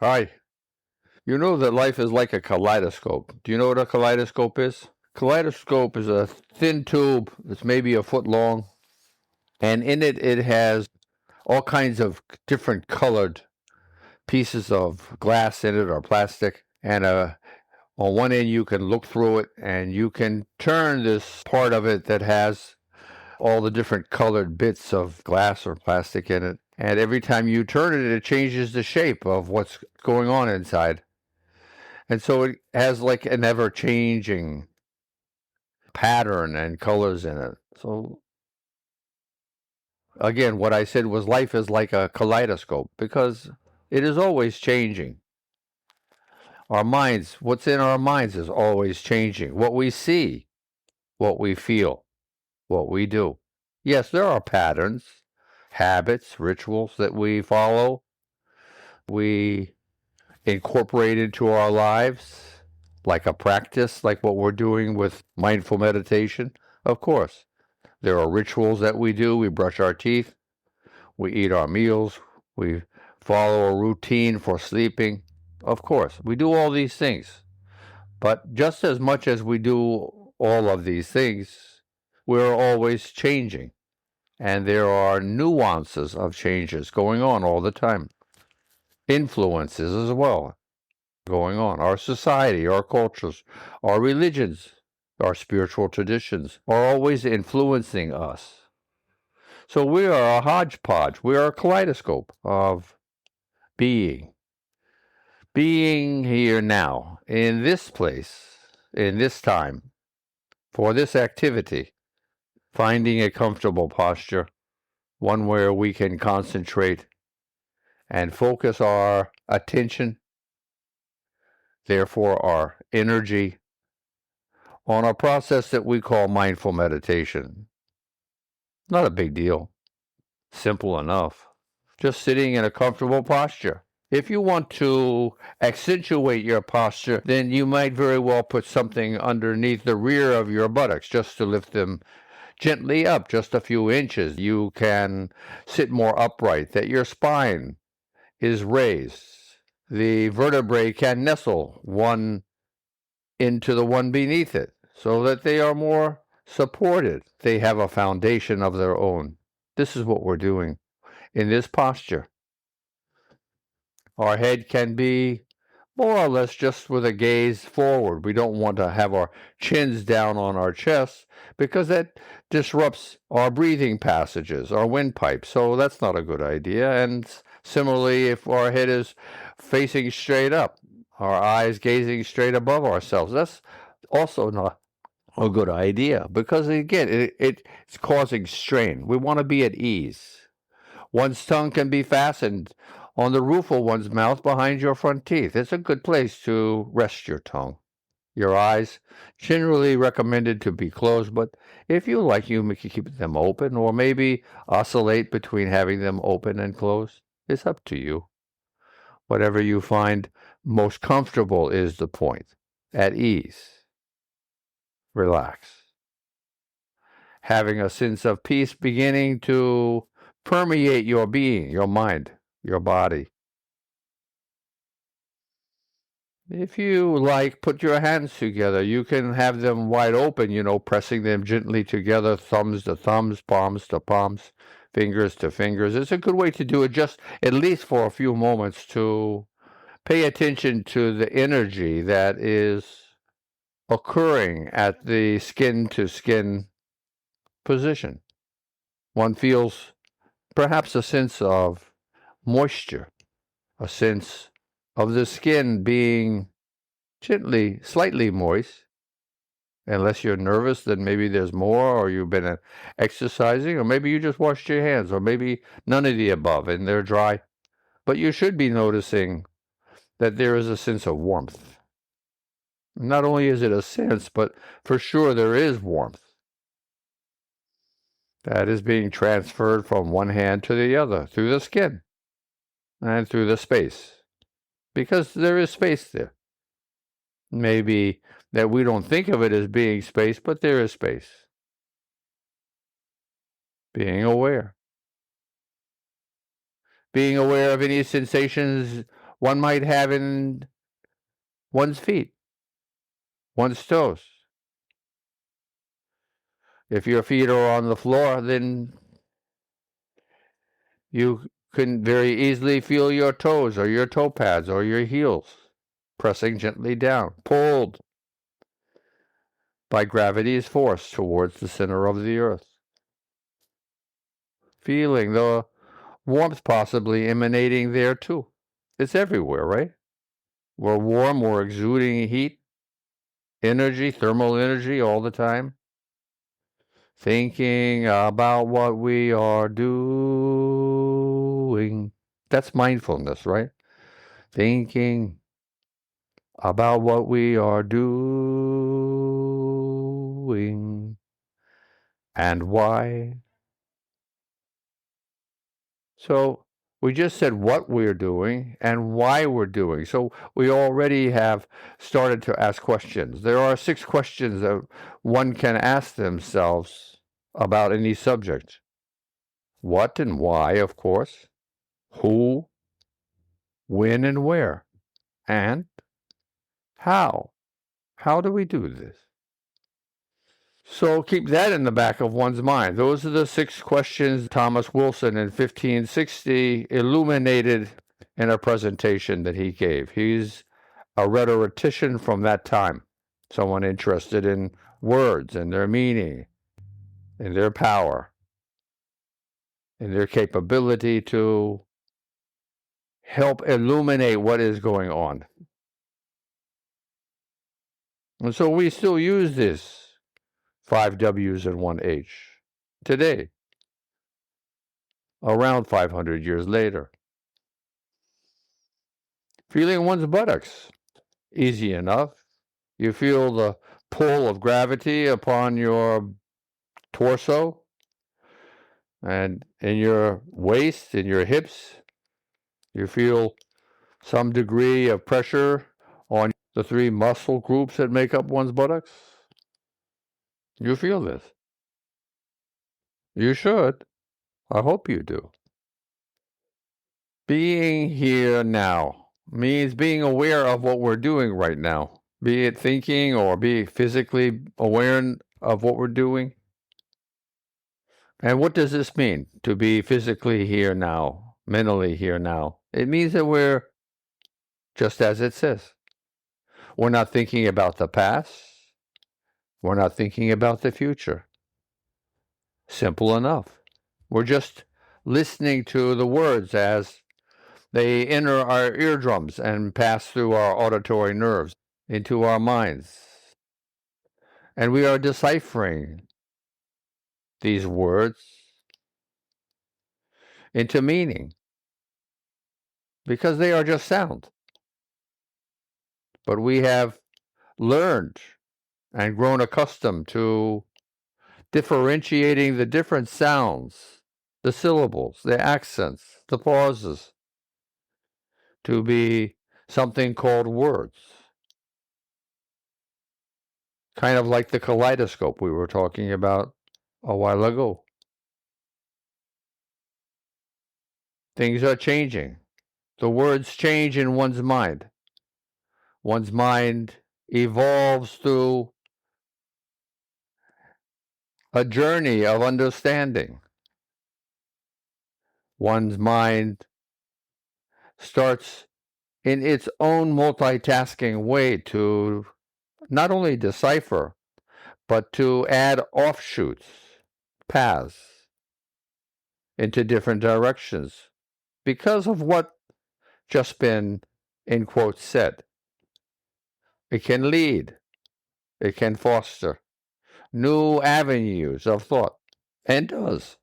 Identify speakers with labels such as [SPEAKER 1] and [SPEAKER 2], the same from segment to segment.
[SPEAKER 1] Hi. You know that life is like a kaleidoscope. Do you know what a kaleidoscope is? Kaleidoscope is a thin tube that's maybe a foot long, and in it has all kinds of different colored pieces of glass in it or plastic. And on one end, you can look through it and you can turn this part of it that has all the different colored bits of glass or plastic in it. And every time you turn it, it changes the shape of what's going on inside. And so it has like an ever changing pattern and colors in it. So again, what I said was life is like a kaleidoscope because it is always changing. Our minds, what's in our minds is always changing. What we see, what we feel, what we do. Yes, there are patterns, habits, rituals that we follow, we incorporate into our lives, like a practice, like what we're doing with mindful meditation. Of course, there are rituals that we do. We brush our teeth, we eat our meals, we follow a routine for sleeping. Of course, we do all these things. But just as much as we do all of these things, we're always changing. And there are nuances of changes going on all the time. Influences as well going on. Our society, our cultures, our religions, our spiritual traditions are always influencing us. So we are a hodgepodge. We are a kaleidoscope of being. Being here now, in this place, in this time, for this activity, finding a comfortable posture, one where we can concentrate and focus our attention, therefore our energy, on a process that we call mindful meditation. Not a big deal. Simple enough. Just sitting in a comfortable posture. If you want to accentuate your posture, then you might very well put something underneath the rear of your buttocks just to lift them gently up just a few inches. You can sit more upright, that your spine is raised. The vertebrae can nestle one into the one beneath it so that they are more supported. They have a foundation of their own. This is what we're doing in this posture. Our head can be more or less just with a gaze forward. We don't want to have our chins down on our chests because that disrupts our breathing passages, our windpipe. So that's not a good idea. And similarly, if our head is facing straight up, our eyes gazing straight above ourselves, that's also not a good idea because, again, it's causing strain. We want to be at ease. One's tongue can be fastened on the roof of one's mouth behind your front teeth. It's a good place to rest your tongue. Your eyes, generally recommended to be closed, but if you like, you can keep them open or maybe oscillate between having them open and closed. It's up to you. Whatever you find most comfortable is the point. At ease. Relax. Having a sense of peace beginning to permeate your being, your mind, your body. If you like, put your hands together. You can have them wide open, pressing them gently together, thumbs to thumbs, palms to palms, fingers to fingers. It's a good way to do it, just at least for a few moments, to pay attention to the energy that is occurring at the skin to skin position. One feels perhaps a sense of moisture, a sense of the skin being gently, slightly moist. Unless you're nervous, then maybe there's more, or you've been exercising, or maybe you just washed your hands, or maybe none of the above and they're dry. But you should be noticing that there is a sense of warmth. Not only is it a sense, but for sure there is warmth that is being transferred from one hand to the other through the skin and through the space, because there is space there. Maybe that we don't think of it as being space, but there is space. Being aware. Being aware of any sensations one might have in one's feet, one's toes. If your feet are on the floor, then you can very easily feel your toes or your toe pads or your heels pressing gently down, pulled by gravity's force towards the center of the earth. Feeling the warmth possibly emanating there too. It's everywhere, right? We're warm, we're exuding heat, energy, thermal energy all the time. Thinking about what we are doing. That's mindfulness, right? Thinking about what we are doing and why. So we just said what we're doing and why we're doing. So we already have started to ask questions. There are 6 questions that one can ask themselves about any subject. What and why, of course. Who, when, and where. And how. How do we do this? So keep that in the back of one's mind. Those are the 6 questions Thomas Wilson in 1560 illuminated in a presentation that he gave. He's a rhetorician from that time, someone interested in words and their meaning, and their power, and their capability to help illuminate what is going on. And so we still use this 5 W's and 1 H today, around 500 years later. Feeling one's buttocks, easy enough. You feel the pull of gravity upon your torso and in your waist, in your hips. You feel some degree of pressure on the 3 muscle groups that make up one's buttocks. You feel this. You should. I hope you do. Being here now means being aware of what we're doing right now, be it thinking or be physically aware of what we're doing. And what does this mean, to be physically here now, mentally here now? It means that we're, just as it says, we're not thinking about the past. We're not thinking about the future. Simple enough. We're just listening to the words as they enter our eardrums and pass through our auditory nerves into our minds. And we are deciphering these words into meaning because they are just sound. But we have learned and grown accustomed to differentiating the different sounds, the syllables, the accents, the pauses, to be something called words. Kind of like the kaleidoscope we were talking about a while ago. Things are changing. The words change in one's mind. One's mind evolves through a journey of understanding. One's mind starts in its own multitasking way to not only decipher, but to add offshoots, paths into different directions because of what just been, in quotes, said. It can lead, it can foster new avenues of thought, and does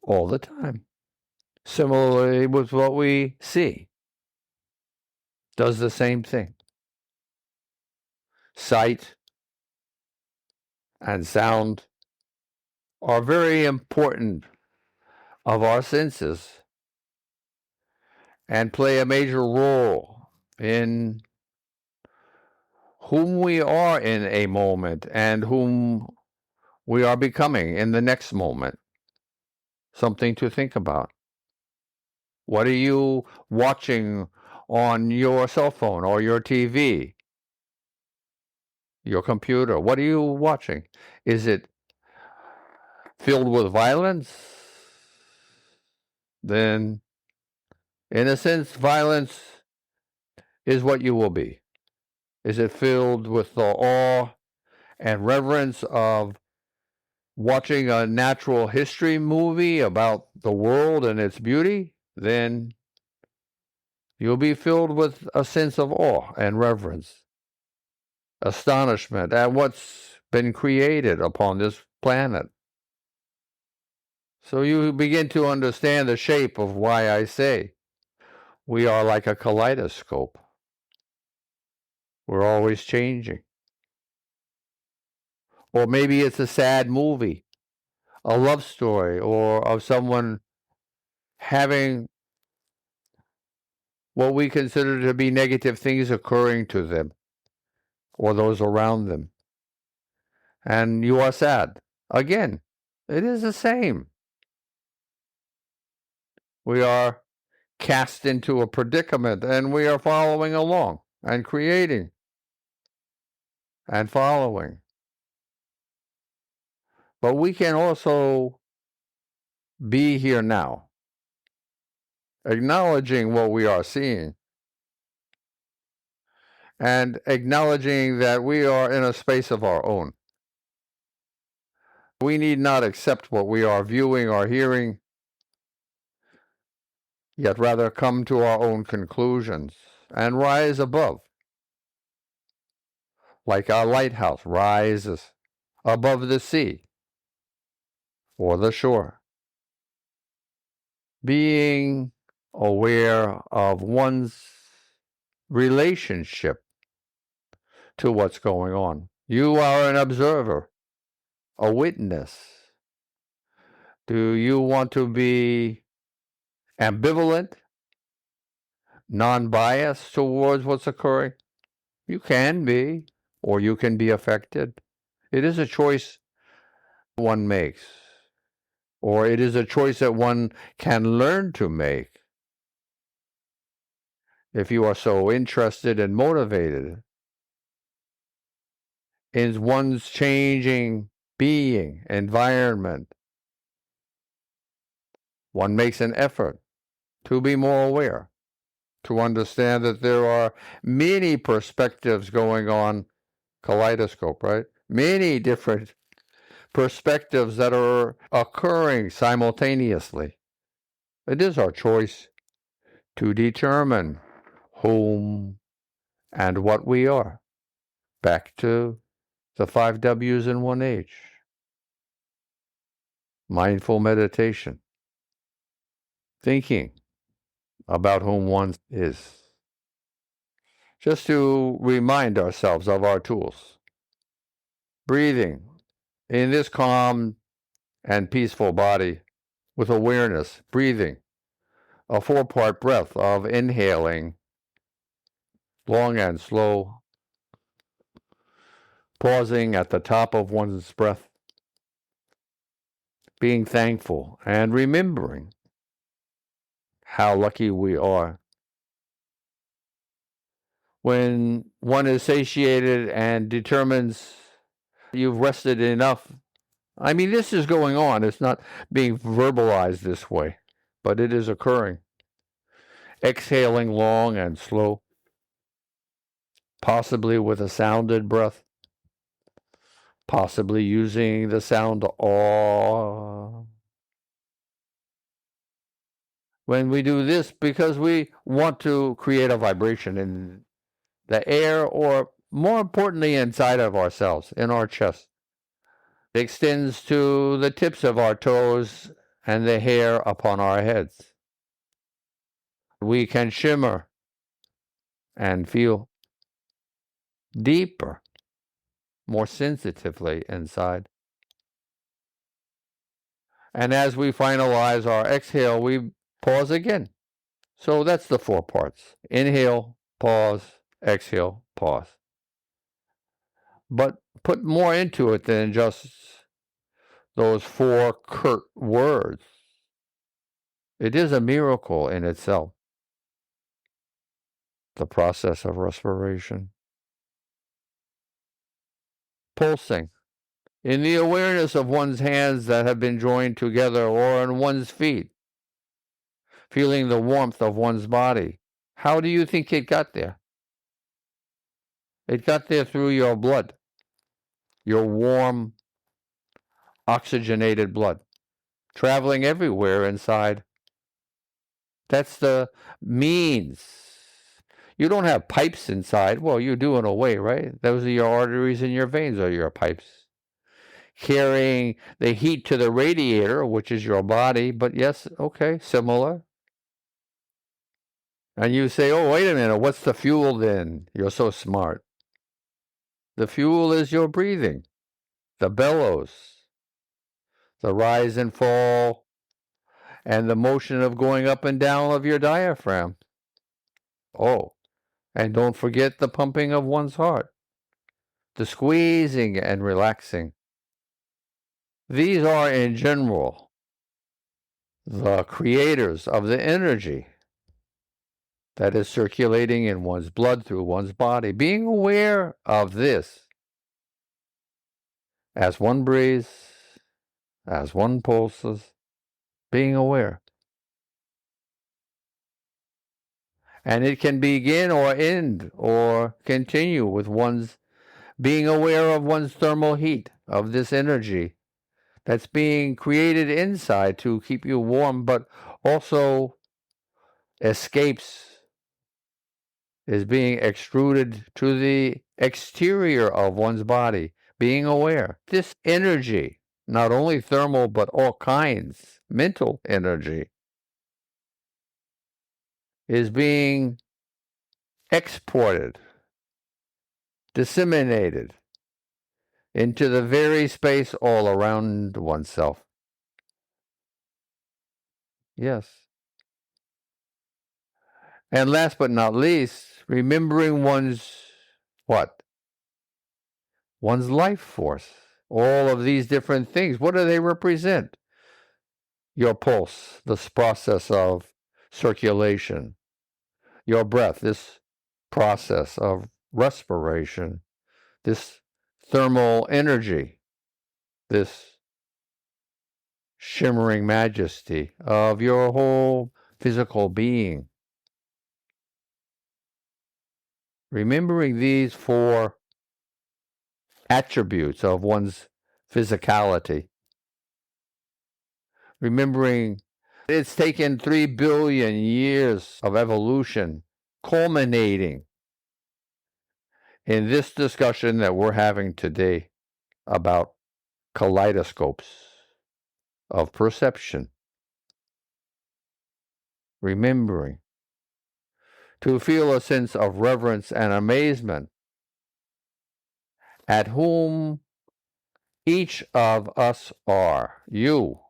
[SPEAKER 1] all the time. Similarly with what we see, does the same thing. Sight and sound are very important of our senses and play a major role in whom we are in a moment and whom we are becoming in the next moment. Something to think about. What are you watching on your cell phone or your TV, your computer? What are you watching? Is it filled with violence? Then, in a sense, violence is what you will be. Is it filled with the awe and reverence of watching a natural history movie about the world and its beauty? Then you'll be filled with a sense of awe and reverence, astonishment at what's been created upon this planet. So you begin to understand the shape of why I say we are like a kaleidoscope. We're always changing. Or maybe it's a sad movie, a love story, or of someone having what we consider to be negative things occurring to them or those around them. And you are sad. Again, it is the same. We are cast into a predicament and we are following along and creating and following. But we can also be here now, acknowledging what we are seeing and acknowledging that we are in a space of our own. We need not accept what we are viewing or hearing, yet rather come to our own conclusions and rise above, like our lighthouse rises above the sea or the shore. Being aware of one's relationship to what's going on. You are an observer, a witness. Do you want to be ambivalent, non-biased towards what's occurring? You can be, or you can be affected. It is a choice one makes, or it is a choice that one can learn to make if you are so interested and motivated in one's changing being, environment. One makes an effort to be more aware, to understand that there are many perspectives going on, kaleidoscope, right? Many different perspectives that are occurring simultaneously. It is our choice to determine whom and what we are. Back to the 5 W's and 1 H. Mindful meditation. Thinking about whom one is. Just to remind ourselves of our tools. Breathing in this calm and peaceful body with awareness, breathing, a 4-part breath of inhaling, long and slow, pausing at the top of one's breath, being thankful and remembering how lucky we are. When one is satiated and determines you've rested enough, I mean, this is going on. It's not being verbalized this way, but it is occurring. Exhaling long and slow, possibly with a sounded breath, possibly using the sound aw. When we do this, because we want to create a vibration in the air, or more importantly, inside of ourselves, in our chest. It extends to the tips of our toes and the hair upon our heads. We can shimmer and feel deeper, more sensitively inside. And as we finalize our exhale, we pause again. So that's the 4 parts. Inhale, pause, exhale, pause. But put more into it than just those 4 curt words. It is a miracle in itself, the process of respiration. Pulsing. In the awareness of one's hands that have been joined together or on one's feet, feeling the warmth of one's body. How do you think it got there? It got there through your blood, your warm, oxygenated blood, traveling everywhere inside. That's the means. You don't have pipes inside. Well, you do in a way, right? Those are your arteries and your veins are your pipes. Carrying the heat to the radiator, which is your body, but yes, okay, similar. And you say, oh, wait a minute, what's the fuel then? You're so smart. The fuel is your breathing, the bellows, the rise and fall, and the motion of going up and down of your diaphragm. Oh, and don't forget the pumping of one's heart, the squeezing and relaxing. These are, in general, the creators of the energy that is circulating in one's blood through one's body. Being aware of this as one breathes, as one pulses, being aware. And it can begin or end or continue with one's being aware of one's thermal heat, of this energy that's being created inside to keep you warm, but also escapes, is being extruded to the exterior of one's body. Being aware. This energy, not only thermal, but all kinds, mental energy, is being exported, disseminated into the very space all around oneself. Yes. And last but not least, remembering one's what? One's life force. All of these different things. What do they represent? Your pulse, this process of circulation. Your breath, this process of respiration. This thermal energy. This shimmering majesty of your whole physical being. Remembering these four attributes of one's physicality. Remembering it's taken 3 billion years of evolution, culminating in this discussion that we're having today about kaleidoscopes of perception. Remembering to feel a sense of reverence and amazement at whom each of us are. You,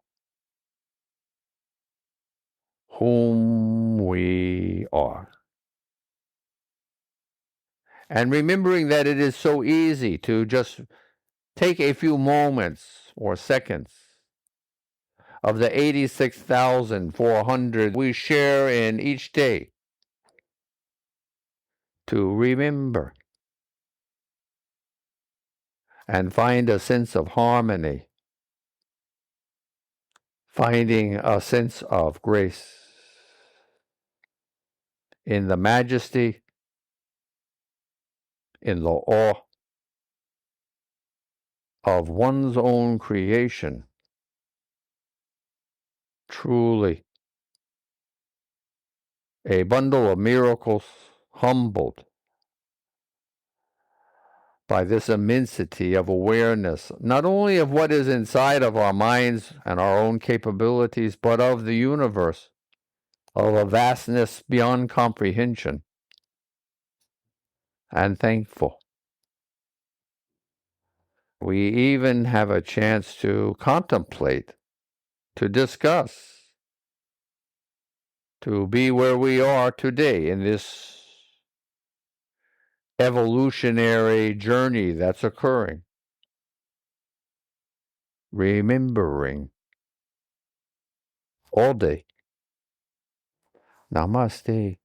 [SPEAKER 1] whom we are. And remembering that it is so easy to just take a few moments or seconds of the 86,400 we share in each day to remember and find a sense of harmony, finding a sense of grace in the majesty, in the awe of one's own creation. Truly a bundle of miracles, humbled by this immensity of awareness, not only of what is inside of our minds and our own capabilities, but of the universe, of a vastness beyond comprehension, and thankful. We even have a chance to contemplate, to discuss, to be where we are today in this evolutionary journey that's occurring. Remembering all day Namaste.